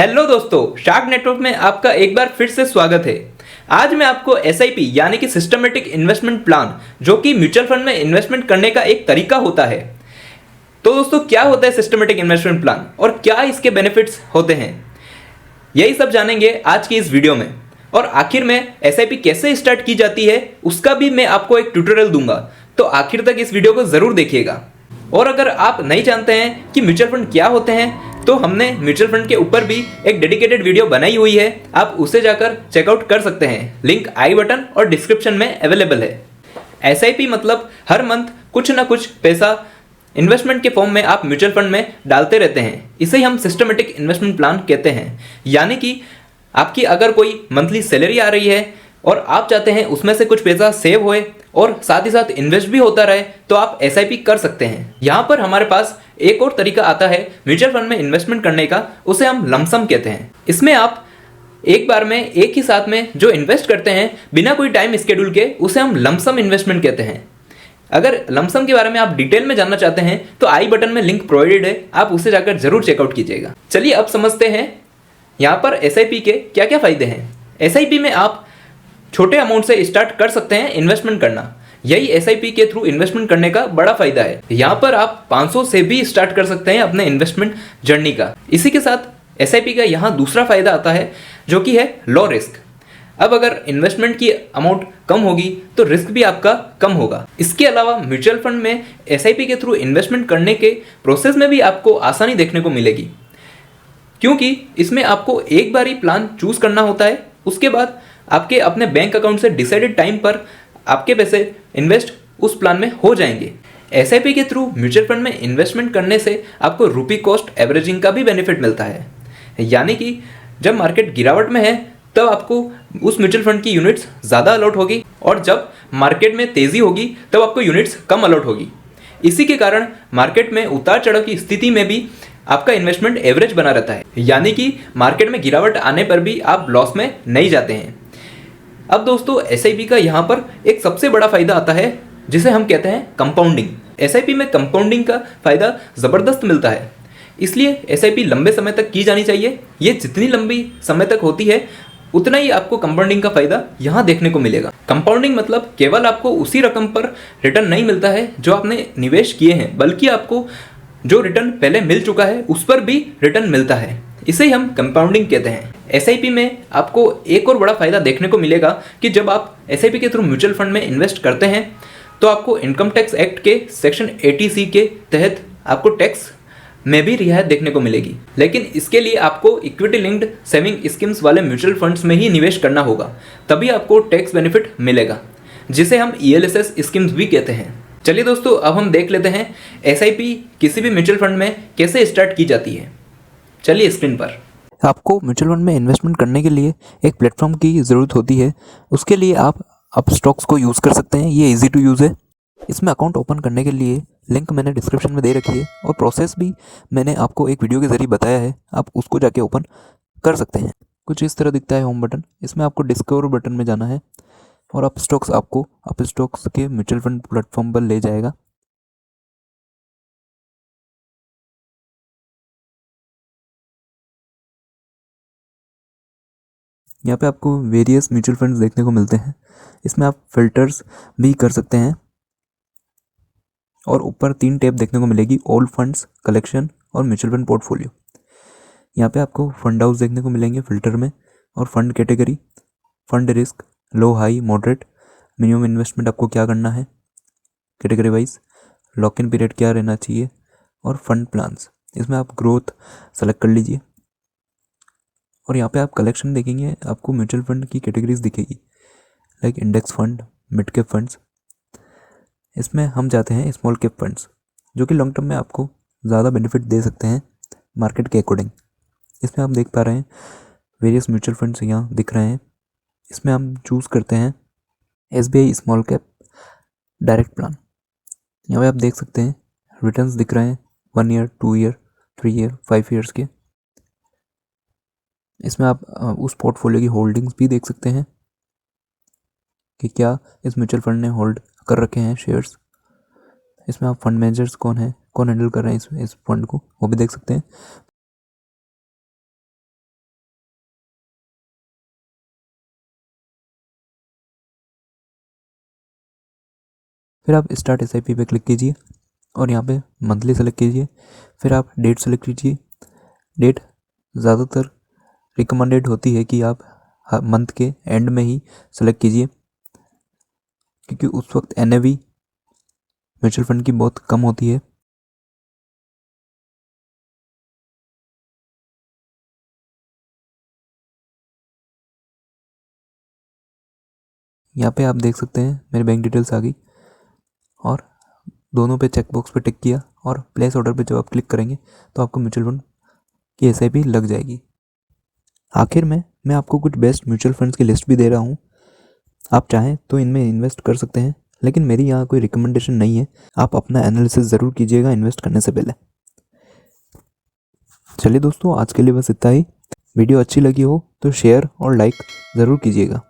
Hello दोस्तों, shark network में आपका एक बार फिर से स्वागत है। आज मैं आपको एसआईपी यानी कि सिस्टमेटिक इन्वेस्टमेंट प्लान, जो कि म्यूचुअल फंड में इन्वेस्टमेंट करने का एक तरीका होता है। तो दोस्तों, क्या होता है सिस्टमेटिक इन्वेस्टमेंट प्लान और क्या इसके बेनिफिट्स होते हैं, यही सब जानेंगे आज की इस वीडियो में। और आखिर में एसआईपी कैसे स्टार्ट की जाती है उसका भी मैं आपको एक ट्यूटोरियल दूंगा, तो आखिर तक इस वीडियो को जरूर देखिएगा। और अगर आप नहीं जानते हैं कि म्यूचुअल फंड क्या होते हैं, तो हमने म्यूचुअल फंड के ऊपर भी एक डेडिकेटेड वीडियो बनाई हुई है, आप उसे जाकर चेकआउट कर सकते हैं। लिंक आई बटन और डिस्क्रिप्शन में अवेलेबल है। एसआईपी मतलब हर मंथ कुछ ना कुछ पैसा इन्वेस्टमेंट के फॉर्म में आप म्यूचुअल फंड में डालते रहते हैं। इसे ही हम सिस्टमेटिक इन्वेस्टमेंट प्लान कहते हैं। यानी कि आपकी अगर कोई मंथली सैलरी आ रही है और आप चाहते हैं उसमें से कुछ पैसा सेव होए और साथ ही साथ इन्वेस्ट भी होता रहे, तो आप एसआईपी कर सकते हैं। यहाँ पर हमारे पास एक और तरीका आता है म्यूचुअल फंड में इन्वेस्टमेंट करने का, उसे हम लमसम कहते हैं। इसमें आप एक बार में एक ही साथ में जो इन्वेस्ट करते हैं बिना कोई टाइम स्केड्यूल के, उसे हम लमसम इन्वेस्टमेंट कहते हैं। अगर लमसम के बारे में आप डिटेल में जानना चाहते हैं तो आई बटन में लिंक प्रोवाइडेड है, आप उसे जाकर जरूर चेकआउट कीजिएगा। चलिए अब समझते हैं यहाँ पर एसआईपी के क्या क्या फायदे हैं। एसआईपी में आप छोटे अमाउंट से स्टार्ट कर सकते हैं इन्वेस्टमेंट करना। यही एसआईपी के थ्रू इन्वेस्टमेंट करने का बड़ा फायदा है। यहाँ पर आप 500 से भी स्टार्ट कर सकते हैं अपने इन्वेस्टमेंट जर्नी का। इसी के साथ एसआईपी का यहाँ दूसरा फायदा आता है, जो कि है लो रिस्क। अब अगर इन्वेस्टमेंट की अमाउंट कम होगी तो रिस्क भी आपका कम होगा। इसके अलावा म्यूचुअल फंड में एसआईपी के थ्रू इन्वेस्टमेंट करने के प्रोसेस में भी आपको आसानी देखने को मिलेगी, क्योंकि इसमें आपको एक बार ही प्लान चूज करना होता है। उसके बाद आपके अपने बैंक अकाउंट से डिसाइडेड टाइम पर आपके पैसे इन्वेस्ट उस प्लान में हो जाएंगे। एसआईपी के थ्रू म्यूचुअल फंड में इन्वेस्टमेंट करने से आपको रुपी कॉस्ट एवरेजिंग का भी बेनिफिट मिलता है। यानी कि जब मार्केट गिरावट में है तब आपको उस म्यूचुअल फंड की यूनिट्स ज़्यादा अलॉट होगी, और जब मार्केट में तेज़ी होगी तब आपको यूनिट्स कम अलॉट होगी। इसी के कारण मार्केट में उतार चढ़ाव की स्थिति में भी आपका इन्वेस्टमेंट एवरेज बना रहता है। यानी कि मार्केट में गिरावट आने पर भी आप लॉस में नहीं जाते हैं। अब दोस्तों, एसआईपी का यहाँ पर एक सबसे बड़ा फायदा आता है, जिसे हम कहते हैं कंपाउंडिंग। एसआईपी में कंपाउंडिंग का फायदा ज़बरदस्त मिलता है, इसलिए एसआईपी लंबे समय तक की जानी चाहिए। ये जितनी लंबी समय तक होती है उतना ही आपको कंपाउंडिंग का फायदा यहाँ देखने को मिलेगा। कंपाउंडिंग मतलब केवल आपको उसी रकम पर रिटर्न नहीं मिलता है जो आपने निवेश किए हैं, बल्कि आपको जो रिटर्न पहले मिल चुका है उस पर भी रिटर्न मिलता है। इसे ही हम कंपाउंडिंग कहते हैं। एसआईपी में आपको एक और बड़ा फायदा देखने को मिलेगा कि जब आप एसआईपी के थ्रू म्यूचुअल फंड में इन्वेस्ट करते हैं तो आपको इनकम टैक्स एक्ट के सेक्शन 80C के तहत आपको टैक्स में भी रियायत देखने को मिलेगी। लेकिन इसके लिए आपको इक्विटी लिंक्ड सेविंग स्कीम्स वाले म्यूचुअल फंड्स में ही निवेश करना होगा, तभी आपको टैक्स बेनिफिट मिलेगा, जिसे हम ईएलएसएस स्कीम्स भी कहते हैं। चलिए दोस्तों, अब हम देख लेते हैं एसआईपी किसी भी म्यूचुअल फंड में कैसे स्टार्ट की जाती है। चलिए स्क्रीन पर। आपको म्यूचुअल फंड में इन्वेस्टमेंट करने के लिए एक प्लेटफॉर्म की ज़रूरत होती है। उसके लिए आप स्टॉक्स को यूज़ कर सकते हैं। ये इजी टू यूज़ है। इसमें अकाउंट ओपन करने के लिए लिंक मैंने डिस्क्रिप्शन में दे रखी है, और प्रोसेस भी मैंने आपको एक वीडियो के ज़रिए बताया है, आप उसको जाके ओपन कर सकते हैं। कुछ इस तरह दिखता है होम बटन। इसमें आपको डिस्कवर बटन में जाना है और आप स्टॉक्स के म्यूचुअल फंड प्लेटफॉर्म पर ले जाएगा। यहाँ पे आपको वेरियस म्यूचुअल फंड्स देखने को मिलते हैं। इसमें आप फिल्टर्स भी कर सकते हैं, और ऊपर 3 टैब देखने को मिलेगी, ऑल फंड्स, कलेक्शन और म्यूचुअल फंड पोर्टफोलियो। यहाँ पे आपको फंड हाउस देखने को मिलेंगे फिल्टर में, और फंड कैटेगरी, फंड रिस्क, लो, हाई, मॉडरेट, मिनिमम इन्वेस्टमेंट आपको क्या करना है category wise, lock in period क्या रहना चाहिए, और फंड प्लान्स। इसमें आप ग्रोथ सेलेक्ट कर लीजिए। और यहाँ पे आप कलेक्शन देखेंगे, आपको म्यूचुअल फंड की कैटेगरीज दिखेगी, like index fund, mid cap funds. इसमें हम जाते हैं स्मॉल कैप फंड्स, जो कि लॉन्ग टर्म में आपको ज़्यादा बेनिफिट दे सकते हैं मार्केट के अकॉर्डिंग। इसमें आप देख पा रहे हैं वेरियस म्यूचुअल फंड्स यहाँ दिख रहे हैं। इसमें हम चूज़ करते हैं SBI small cap direct plan. यहाँ पे आप देख सकते हैं रिटर्न्स दिख रहे हैं 1 ईयर, 2 ईयर, 3 ईयर, 5 ईयर्स के। इसमें आप उस पोर्टफोलियो की होल्डिंग्स भी देख सकते हैं कि क्या इस म्यूचुअल फंड ने होल्ड कर रखे हैं शेयर्स। इसमें आप फंड मैनेजर्स कौन है, कौन हैंडल कर रहे हैं इस फंड को, वो भी देख सकते हैं। फिर आप स्टार्ट SIP पे क्लिक कीजिए और यहाँ पे मंथली सेलेक्ट कीजिए। फिर आप डेट सेलेक्ट कीजिए। डेट ज़्यादातर रिकमेंडेड होती है कि आप मंथ के एंड में ही सेलेक्ट कीजिए, क्योंकि उस वक्त NAV म्यूचुअल फंड की बहुत कम होती है। यहाँ पे आप देख सकते हैं मेरे बैंक डिटेल्स आ गई और दोनों पे चेक बॉक्स पे टिक किया और प्लेस ऑर्डर पे जब आप क्लिक करेंगे तो आपको म्यूचुअल फंड की SIP लग जाएगी। आखिर में मैं आपको कुछ बेस्ट म्यूचुअल फंड्स की लिस्ट भी दे रहा हूँ। आप चाहें तो इनमें इन्वेस्ट कर सकते हैं, लेकिन मेरी यहाँ कोई रिकमेंडेशन नहीं है। आप अपना एनालिसिस ज़रूर कीजिएगा इन्वेस्ट करने से पहले। चलिए दोस्तों, आज के लिए बस इतना ही। वीडियो अच्छी लगी हो तो शेयर और लाइक ज़रूर कीजिएगा।